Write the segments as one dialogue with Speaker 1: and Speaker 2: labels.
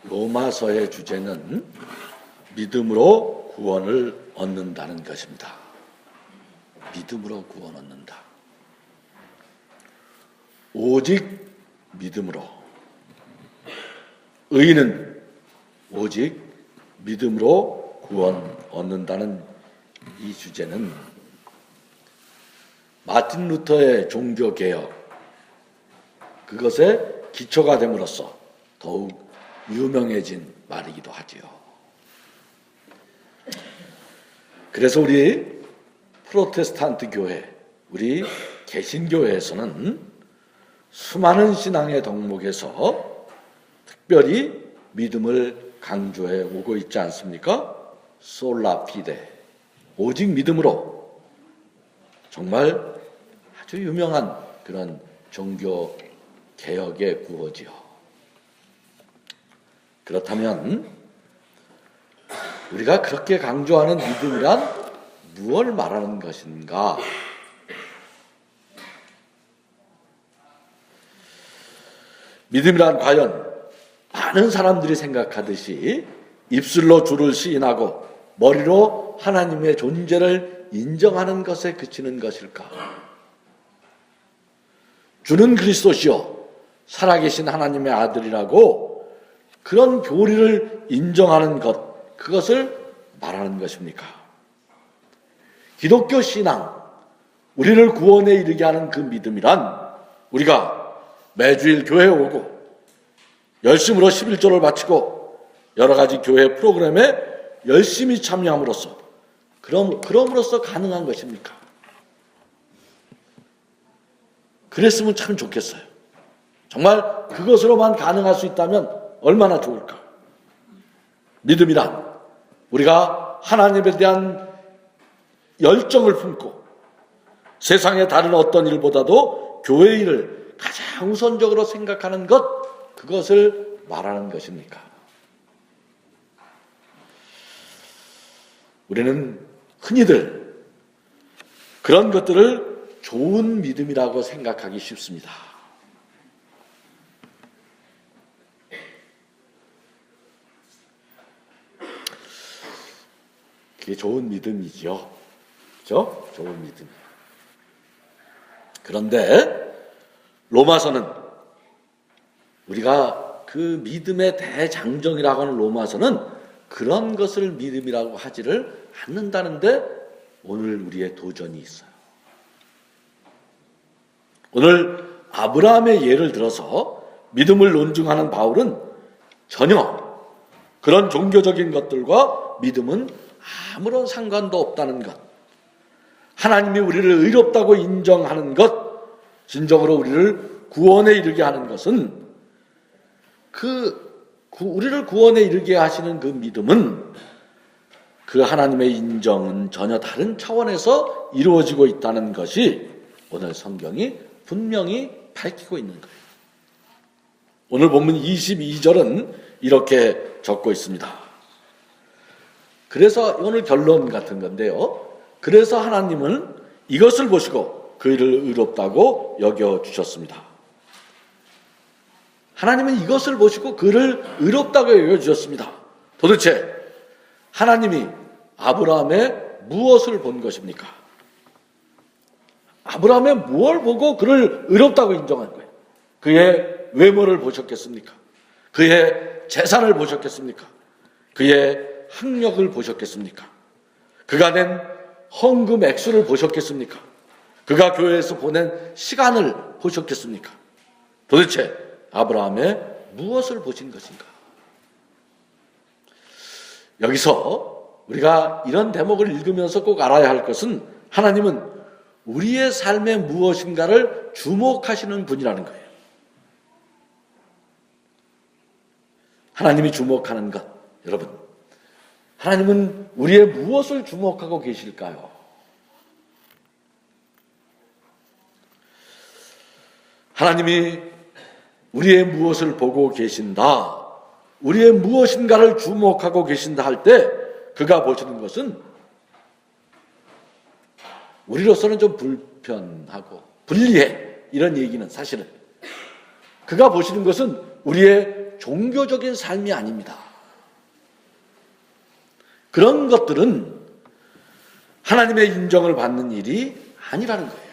Speaker 1: 로마서의 주제는 믿음으로 구원을 얻는다는 것입니다. 믿음으로 구원 얻는다. 오직 믿음으로. 의인은 오직 믿음으로 구원 얻는다는 이 주제는 마틴 루터의 종교개혁, 그것의 기초가 됨으로써 더욱 유명해진 말이기도 하지요. 그래서 우리 프로테스탄트 교회, 우리 개신교회에서는 수많은 신앙의 덕목에서 특별히 믿음을 강조해 오고 있지 않습니까? 솔라 피데, 오직 믿음으로. 정말 아주 유명한 그런 종교 개혁의 구호지요. 그렇다면 우리가 그렇게 강조하는 믿음이란 무엇을 말하는 것인가? 믿음이란 과연 많은 사람들이 생각하듯이 입술로 주를 시인하고 머리로 하나님의 존재를 인정하는 것에 그치는 것일까? 주는 그리스도시요 살아계신 하나님의 아들이라고 그런 교리를 인정하는 것, 그것을 말하는 것입니까? 기독교 신앙, 우리를 구원에 이르게 하는 그 믿음이란 우리가 매주일 교회에 오고 열심으로 11조를 바치고 여러 가지 교회 프로그램에 열심히 참여함으로써 그럼으로써 가능한 것입니까? 그랬으면 참 좋겠어요. 정말 그것으로만 가능할 수 있다면 얼마나 좋을까? 믿음이란 우리가 하나님에 대한 열정을 품고 세상의 다른 어떤 일보다도 교회 일을 가장 우선적으로 생각하는 것, 그것을 말하는 것입니까? 우리는 흔히들 그런 것들을 좋은 믿음이라고 생각하기 쉽습니다. 그게 좋은 믿음이죠. 그렇죠? 좋은 믿음. 그런데 로마서는 우리가 그 믿음의 대장정이라고 하는 로마서는 그런 것을 믿음이라고 하지를 않는다는데 오늘 우리의 도전이 있어요. 오늘 아브라함의 예를 들어서 믿음을 논증하는 바울은 전혀 그런 종교적인 것들과 믿음은 아무런 상관도 없다는 것, 하나님이 우리를 의롭다고 인정하는 것, 진정으로 우리를 구원에 이르게 하는 것은 우리를 구원에 이르게 하시는 그 믿음은 그 하나님의 인정은 전혀 다른 차원에서 이루어지고 있다는 것이 오늘 성경이 분명히 밝히고 있는 거예요. 오늘 본문 22절은 이렇게 적고 있습니다. 그래서 오늘 결론 같은 건데요. 그래서 하나님은 이것을 보시고 그를 의롭다고 여겨주셨습니다. 하나님은 이것을 보시고 그를 의롭다고 여겨주셨습니다. 도대체 하나님이 아브라함의 무엇을 본 것입니까? 아브라함의 무엇을 보고 그를 의롭다고 인정한 거예요? 그의 외모를 보셨겠습니까? 그의 재산을 보셨겠습니까? 그의 학력을 보셨겠습니까? 그가 낸 헌금 액수를 보셨겠습니까? 그가 교회에서 보낸 시간을 보셨겠습니까? 도대체 아브라함의 무엇을 보신 것인가? 여기서 우리가 이런 대목을 읽으면서 꼭 알아야 할 것은 하나님은 우리의 삶의 무엇인가를 주목하시는 분이라는 거예요. 하나님이 주목하는 것, 여러분, 하나님은 우리의 무엇을 주목하고 계실까요? 하나님이 우리의 무엇을 보고 계신다, 우리의 무엇인가를 주목하고 계신다 할 때 그가 보시는 것은 우리로서는 좀 불편하고 불리해, 이런 얘기는 사실은 그가 보시는 것은 우리의 종교적인 삶이 아닙니다. 그런 것들은 하나님의 인정을 받는 일이 아니라는 거예요.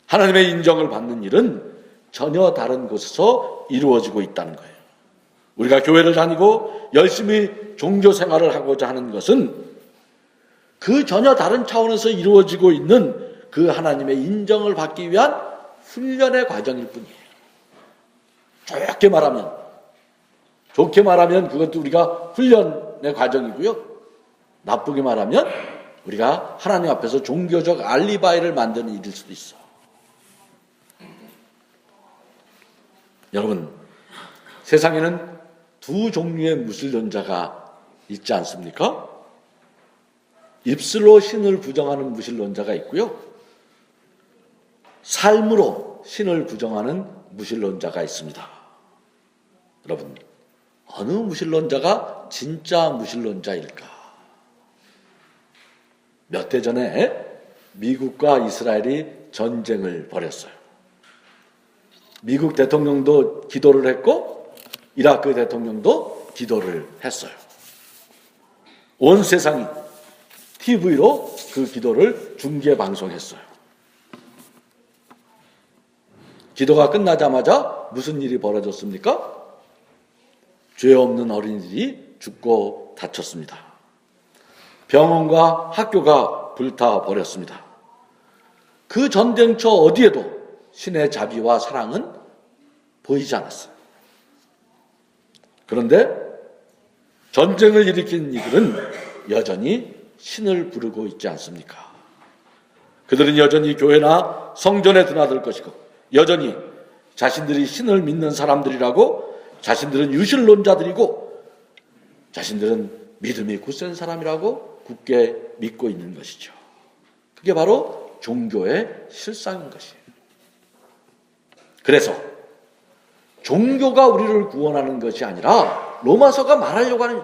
Speaker 1: 하나님의 인정을 받는 일은 전혀 다른 곳에서 이루어지고 있다는 거예요. 우리가 교회를 다니고 열심히 종교 생활을 하고자 하는 것은 그 전혀 다른 차원에서 이루어지고 있는 그 하나님의 인정을 받기 위한 훈련의 과정일 뿐이에요. 좋게 말하면 그것도 우리가 훈련의 과정이고요. 나쁘게 말하면 우리가 하나님 앞에서 종교적 알리바이를 만드는 일일 수도 있어. 여러분, 세상에는 두 종류의 무신론자가 있지 않습니까? 입술로 신을 부정하는 무신론자가 있고요. 삶으로 신을 부정하는 무신론자가 있습니다. 여러분, 어느 무신론자가 진짜 무신론자일까? 몇 해 전에 미국과 이스라엘이 전쟁을 벌였어요. 미국 대통령도 기도를 했고 이라크 대통령도 기도를 했어요. 온 세상이 TV로 그 기도를 중계 방송했어요. 기도가 끝나자마자 무슨 일이 벌어졌습니까? 죄 없는 어린이들이 죽고 다쳤습니다. 병원과 학교가 불타버렸습니다. 그 전쟁터 어디에도 신의 자비와 사랑은 보이지 않았어요. 그런데 전쟁을 일으킨 이들은 여전히 신을 부르고 있지 않습니까? 그들은 여전히 교회나 성전에 드나들 것이고 여전히 자신들이 신을 믿는 사람들이라고, 자신들은 유신론자들이고 자신들은 믿음이 굳센 사람이라고 굳게 믿고 있는 것이죠. 그게 바로 종교의 실상인 것이에요. 그래서 종교가 우리를 구원하는 것이 아니라 로마서가 말하려고 하는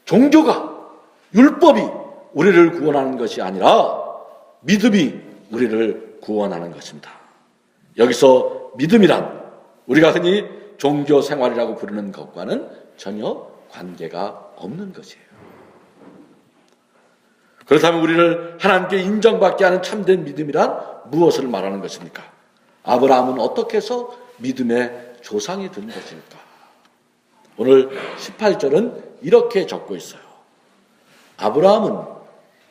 Speaker 1: 종교가, 율법이 우리를 구원하는 것이 아니라 믿음이 우리를 구원하는 것입니다. 여기서 믿음이란 우리가 흔히 종교 생활이라고 부르는 것과는 전혀 관계가 없는 것이에요. 그렇다면 우리를 하나님께 인정받게 하는 참된 믿음이란 무엇을 말하는 것입니까? 아브라함은 어떻게 해서 믿음의 조상이 된 것일까? 오늘 18절은 이렇게 적고 있어요. 아브라함은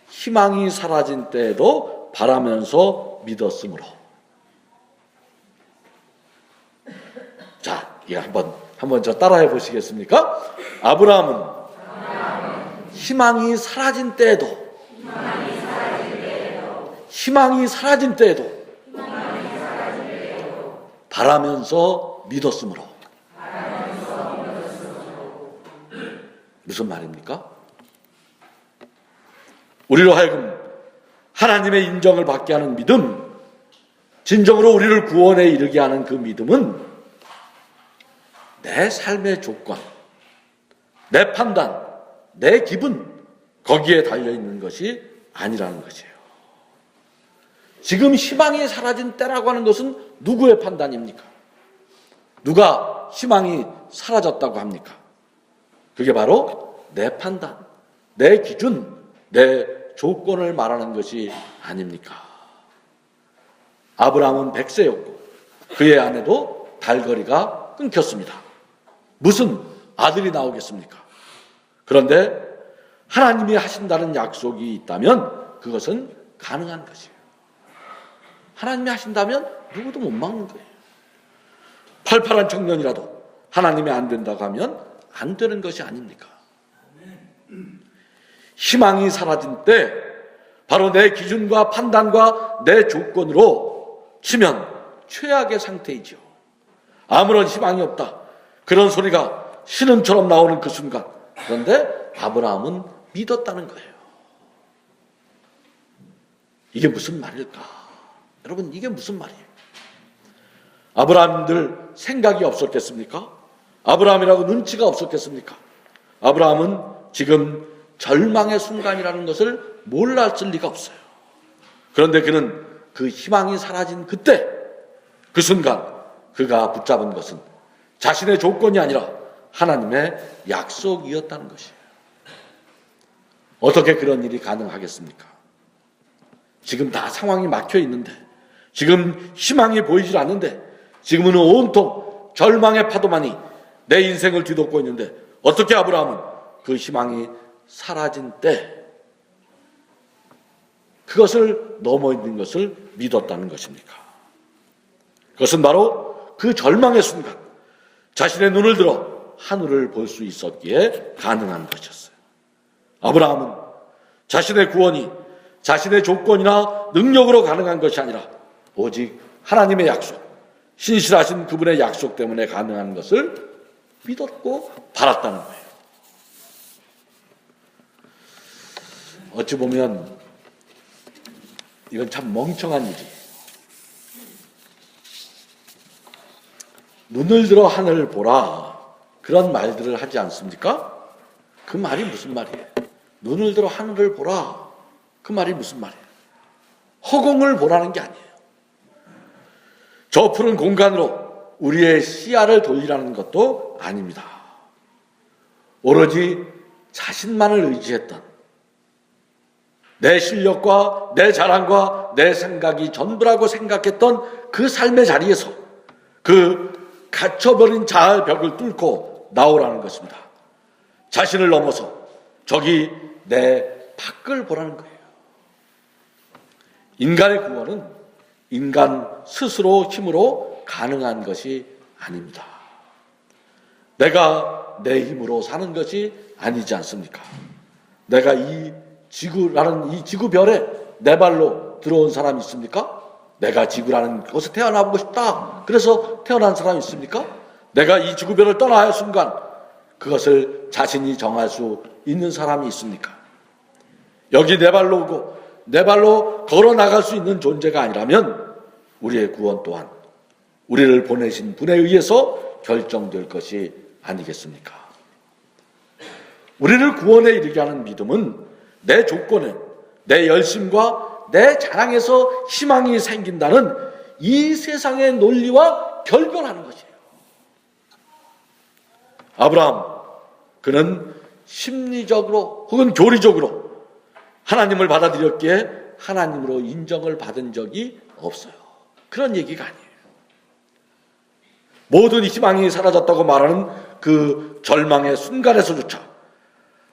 Speaker 1: 희망이 사라진 때에도 바라면서 믿었으므로. 자, 이거 한번 저 따라해 보시겠습니까? 아브라함은 희망이 사라진 때에도 바라면서 믿었으므로. 무슨 말입니까? 우리로 하여금 하나님의 인정을 받게 하는 믿음, 진정으로 우리를 구원에 이르게 하는 그 믿음은 내 삶의 조건, 내 판단, 내 기분, 거기에 달려있는 것이 아니라는 것이에요. 지금 희망이 사라진 때라고 하는 것은 누구의 판단입니까? 누가 희망이 사라졌다고 합니까? 그게 바로 내 판단, 내 기준, 내 조건을 말하는 것이 아닙니까? 아브라함은 100세였고 그의 아내도 달거리가 끊겼습니다. 무슨 아들이 나오겠습니까? 그런데 하나님이 하신다는 약속이 있다면 그것은 가능한 것이에요. 하나님이 하신다면 누구도 못 막는 거예요. 팔팔한 청년이라도 하나님이 안 된다고 하면 안 되는 것이 아닙니까? 희망이 사라진 때 바로 내 기준과 판단과 내 조건으로 치면 최악의 상태이죠. 아무런 희망이 없다, 그런 소리가 신음처럼 나오는 그 순간, 그런데 아브라함은 믿었다는 거예요. 이게 무슨 말일까? 여러분, 이게 무슨 말이에요? 아브라함들 생각이 없었겠습니까? 아브라함이라고 눈치가 없었겠습니까? 아브라함은 지금 절망의 순간이라는 것을 몰랐을 리가 없어요. 그런데 그는 그 희망이 사라진 그때, 그 순간, 그가 붙잡은 것은 자신의 조건이 아니라 하나님의 약속이었다는 것이에요. 어떻게 그런 일이 가능하겠습니까? 지금 다 상황이 막혀 있는데, 지금 희망이 보이질 않는데, 지금은 온통 절망의 파도만이 내 인생을 뒤덮고 있는데, 어떻게 아브라함은 그 희망이 사라진 때 그것을 넘어 있는 것을 믿었다는 것입니까? 그것은 바로 그 절망의 순간 자신의 눈을 들어 하늘을 볼 수 있었기에 가능한 것이었어요. 아브라함은 자신의 구원이 자신의 조건이나 능력으로 가능한 것이 아니라 오직 하나님의 약속, 신실하신 그분의 약속 때문에 가능한 것을 믿었고 바랐다는 거예요. 어찌 보면 이건 참 멍청한 일이에요. 눈을 들어 하늘을 보라, 그런 말들을 하지 않습니까? 그 말이 무슨 말이에요? 눈을 들어 하늘을 보라, 그 말이 무슨 말이에요? 허공을 보라는 게 아니에요. 저 푸른 공간으로 우리의 시야를 돌리라는 것도 아닙니다. 오로지 자신만을 의지했던, 내 실력과 내 자랑과 내 생각이 전부라고 생각했던 그 삶의 자리에서 그 갇혀버린 자아의 벽을 뚫고 나오라는 것입니다. 자신을 넘어서 저기 내 밖을 보라는 거예요. 인간의 구원은 인간 스스로 힘으로 가능한 것이 아닙니다. 내가 내 힘으로 사는 것이 아니지 않습니까? 내가 이 지구라는 이 지구별에 내 발로 들어온 사람이 있습니까? 내가 지구라는 곳에 태어나보고 싶다, 그래서 태어난 사람이 있습니까? 내가 이 지구별을 떠나야 할 순간 그것을 자신이 정할 수 있는 사람이 있습니까? 여기 내 발로 오고 내 발로 걸어 나갈 수 있는 존재가 아니라면 우리의 구원 또한 우리를 보내신 분에 의해서 결정될 것이 아니겠습니까? 우리를 구원에 이르게 하는 믿음은 내 조건에, 내 열심과 내 자랑에서 희망이 생긴다는 이 세상의 논리와 결별하는 것이에요. 아브라함, 그는 심리적으로 혹은 교리적으로 하나님을 받아들였기에 하나님으로 인정을 받은 적이 없어요. 그런 얘기가 아니에요. 모든 희망이 사라졌다고 말하는 그 절망의 순간에서조차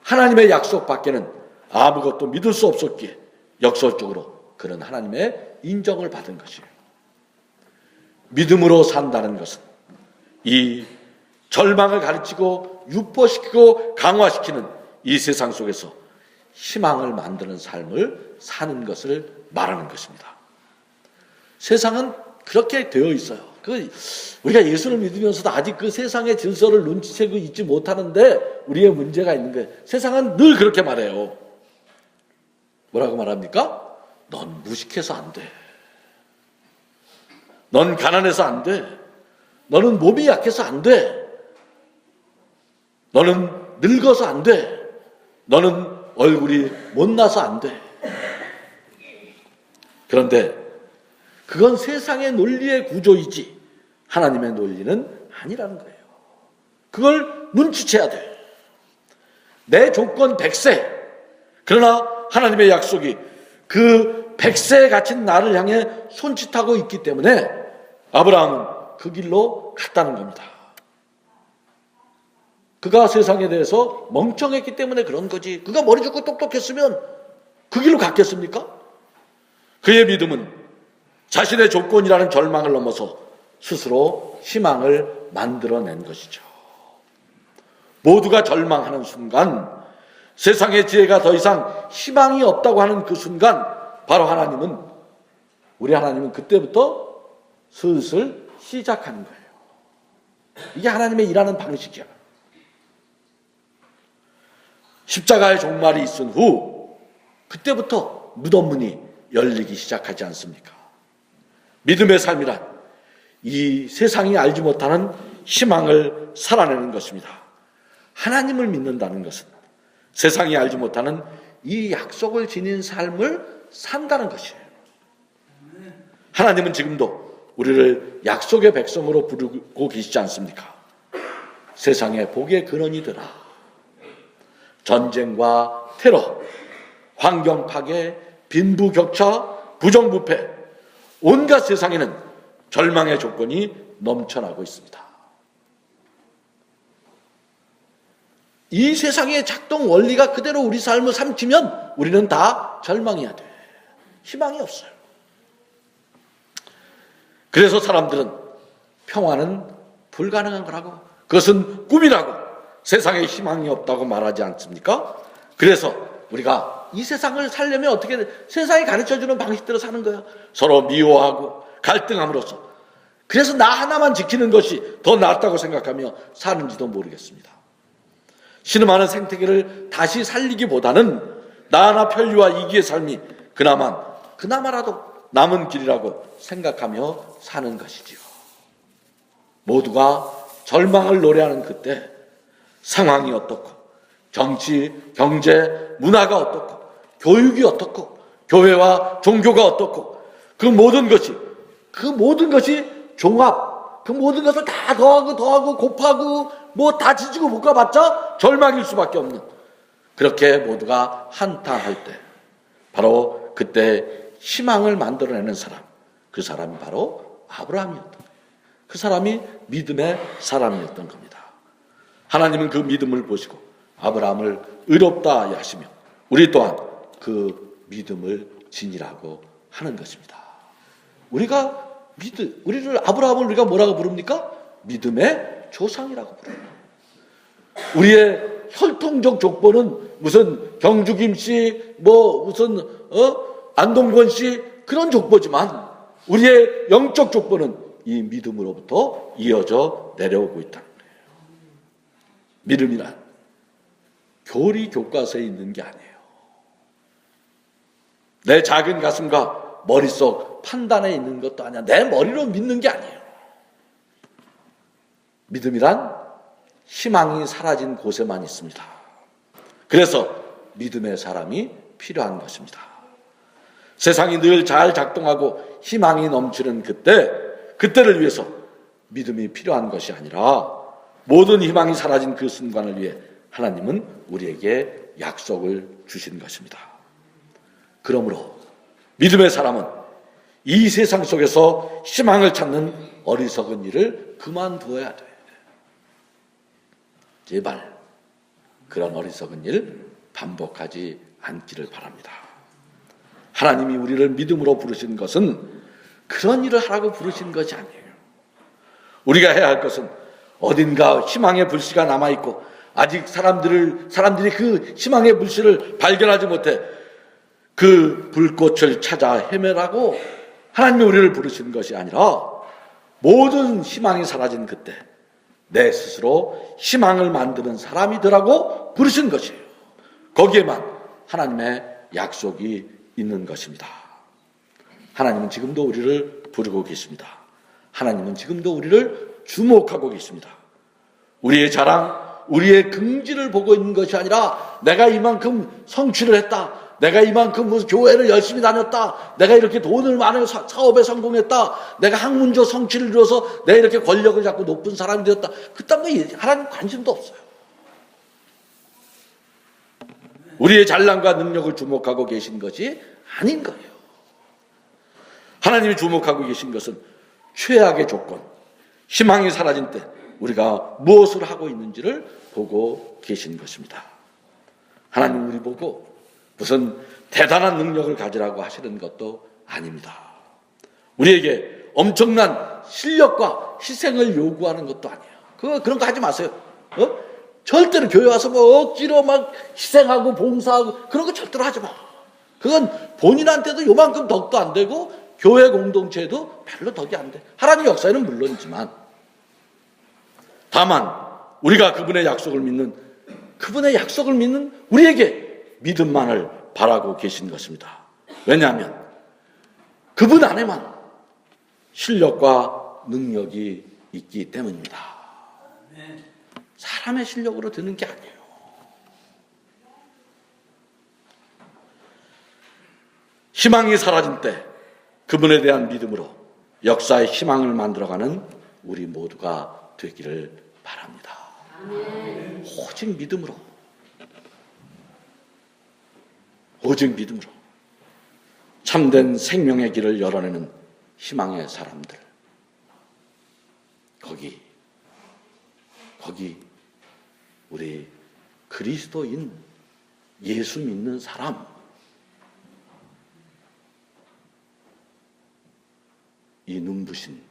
Speaker 1: 하나님의 약속밖에는 아무것도 믿을 수 없었기에 역설적으로 그는 하나님의 인정을 받은 것이에요. 믿음으로 산다는 것은 이 절망을 가르치고 유포시키고 강화시키는 이 세상 속에서 희망을 만드는 삶을 사는 것을 말하는 것입니다. 세상은 그렇게 되어 있어요. 우리가 예수를 믿으면서도 아직 그 세상의 질서를 눈치채고 있지 못하는데 우리의 문제가 있는 거예요. 세상은 늘 그렇게 말해요. 뭐라고 말합니까? 넌 무식해서 안 돼. 넌 가난해서 안 돼. 너는 몸이 약해서 안 돼. 너는 늙어서 안 돼. 너는 얼굴이 못나서 안 돼. 그런데 그건 세상의 논리의 구조이지 하나님의 논리는 아니라는 거예요. 그걸 눈치채야 돼. 내 조건 100세. 그러나 하나님의 약속이 그 100세에 갇힌 나를 향해 손짓하고 있기 때문에 아브라함은 그 길로 갔다는 겁니다. 그가 세상에 대해서 멍청했기 때문에 그런 거지. 그가 머리 좋고 똑똑했으면 그 길로 갔겠습니까? 그의 믿음은 자신의 조건이라는 절망을 넘어서 스스로 희망을 만들어낸 것이죠. 모두가 절망하는 순간, 세상의 지혜가 더 이상 희망이 없다고 하는 그 순간, 바로 우리 하나님은 그때부터 슬슬 시작하는 거예요. 이게 하나님의 일하는 방식이야. 십자가의 종말이 있은 후 그때부터 무덤 문이 열리기 시작하지 않습니까? 믿음의 삶이란 이 세상이 알지 못하는 희망을 살아내는 것입니다. 하나님을 믿는다는 것은 세상이 알지 못하는 이 약속을 지닌 삶을 산다는 것이에요. 하나님은 지금도 우리를 약속의 백성으로 부르고 계시지 않습니까? 세상의 복의 근원이 되라. 전쟁과 테러, 환경 파괴, 빈부격차, 부정부패, 온갖 세상에는 절망의 조건이 넘쳐나고 있습니다. 이 세상의 작동 원리가 그대로 우리 삶을 삼키면 우리는 다 절망해야 돼. 희망이 없어요. 그래서 사람들은 평화는 불가능한 거라고, 그것은 꿈이라고, 세상에 희망이 없다고 말하지 않습니까? 그래서 우리가 이 세상을 살려면 어떻게 세상이 가르쳐주는 방식대로 사는 거야. 서로 미워하고 갈등함으로써. 그래서 나 하나만 지키는 것이 더 낫다고 생각하며 사는지도 모르겠습니다. 신음하는 생태계를 다시 살리기보다는 나 하나 편리와 이기의 삶이 그나마라도 남은 길이라고 생각하며 사는 것이지요. 모두가 절망을 노래하는 그때 상황이 어떻고, 정치, 경제, 문화가 어떻고, 교육이 어떻고, 교회와 종교가 어떻고, 그 모든 것이 종합, 그 모든 것을 다 더하고 곱하고 뭐 다 지지고 볶아봤자 절망일 수밖에 없는, 그렇게 모두가 한탄할 때 바로 그때 희망을 만들어내는 사람, 그 사람이 바로 아브라함이었던 거예요. 그 사람이 믿음의 사람이었던 겁니다. 하나님은 그 믿음을 보시고 아브라함을 의롭다 하시며 우리 또한 그 믿음을 지니라고 하는 것입니다. 우리를 아브라함을 우리가 뭐라고 부릅니까? 믿음의 조상이라고 부릅니다. 우리의 혈통적 족보는 무슨 경주김 씨, 무슨 안동권 씨 그런 족보지만 우리의 영적 족보는 이 믿음으로부터 이어져 내려오고 있다는 거예요. 믿음이란 교리 교과서에 있는 게 아니에요. 내 작은 가슴과 머릿속 판단에 있는 것도 아니야. 내 머리로 믿는 게 아니에요. 믿음이란 희망이 사라진 곳에만 있습니다. 그래서 믿음의 사람이 필요한 것입니다. 세상이 늘 잘 작동하고 희망이 넘치는 그때를 위해서 믿음이 필요한 것이 아니라 모든 희망이 사라진 그 순간을 위해 하나님은 우리에게 약속을 주신 것입니다. 그러므로 믿음의 사람은 이 세상 속에서 희망을 찾는 어리석은 일을 그만두어야 돼. 제발 그런 어리석은 일 반복하지 않기를 바랍니다. 하나님이 우리를 믿음으로 부르신 것은 그런 일을 하라고 부르신 것이 아니에요. 우리가 해야 할 것은 어딘가 희망의 불씨가 남아있고 아직 사람들이 그 희망의 불씨를 발견하지 못해 그 불꽃을 찾아 헤매라고 하나님이 우리를 부르신 것이 아니라 모든 희망이 사라진 그때 내 스스로 희망을 만드는 사람이 되라고 부르신 것이에요. 거기에만 하나님의 약속이 있는 것입니다. 하나님은 지금도 우리를 부르고 계십니다. 하나님은 지금도 우리를 주목하고 계십니다. 우리의 자랑, 우리의 긍지를 보고 있는 것이 아니라 내가 이만큼 성취를 했다, 내가 이만큼 무슨 교회를 열심히 다녔다, 내가 이렇게 돈을 많이 사업에 성공했다, 내가 학문적 성취를 이루어서 내가 이렇게 권력을 잡고 높은 사람이 되었다, 그딴 거 하나님 관심도 없어요. 우리의 잘남과 능력을 주목하고 계신 것이 아닌 거예요. 하나님이 주목하고 계신 것은 최악의 조건, 희망이 사라진 때 우리가 무엇을 하고 있는지를 보고 계신 것입니다. 하나님 우리 보고 무슨 대단한 능력을 가지라고 하시는 것도 아닙니다. 우리에게 엄청난 실력과 희생을 요구하는 것도 아니에요. 그런 거 하지 마세요. 절대로 교회 와서 억지로 막 희생하고 봉사하고 그런 거 절대로 하지 마. 그건 본인한테도 요만큼 덕도 안 되고 교회 공동체에도 별로 덕이 안 돼. 하나님 역사에는 물론이지만 다만 우리가 그분의 약속을 믿는 우리에게 믿음만을 바라고 계신 것입니다. 왜냐하면 그분 안에만 실력과 능력이 있기 때문입니다. 사람의 실력으로 되는 게 아니에요. 희망이 사라진 때 그분에 대한 믿음으로 역사의 희망을 만들어가는 우리 모두가 되기를 바랍니다. 오직 믿음으로, 오직 믿음으로 참된 생명의 길을 열어내는 희망의 사람들, 거기 우리 그리스도인, 예수 믿는 사람, 이 눈부신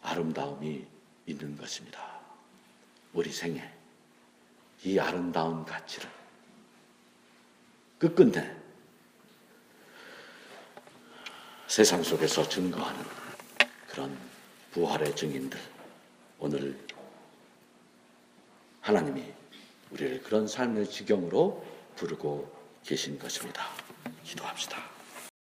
Speaker 1: 아름다움이 있는 것입니다. 우리 생에 이 아름다운 가치를 끝끝내 세상 속에서 증거하는 그런 부활의 증인들, 오늘 하나님이 우리를 그런 삶의 지경으로 부르고 계신 것입니다. 기도합시다.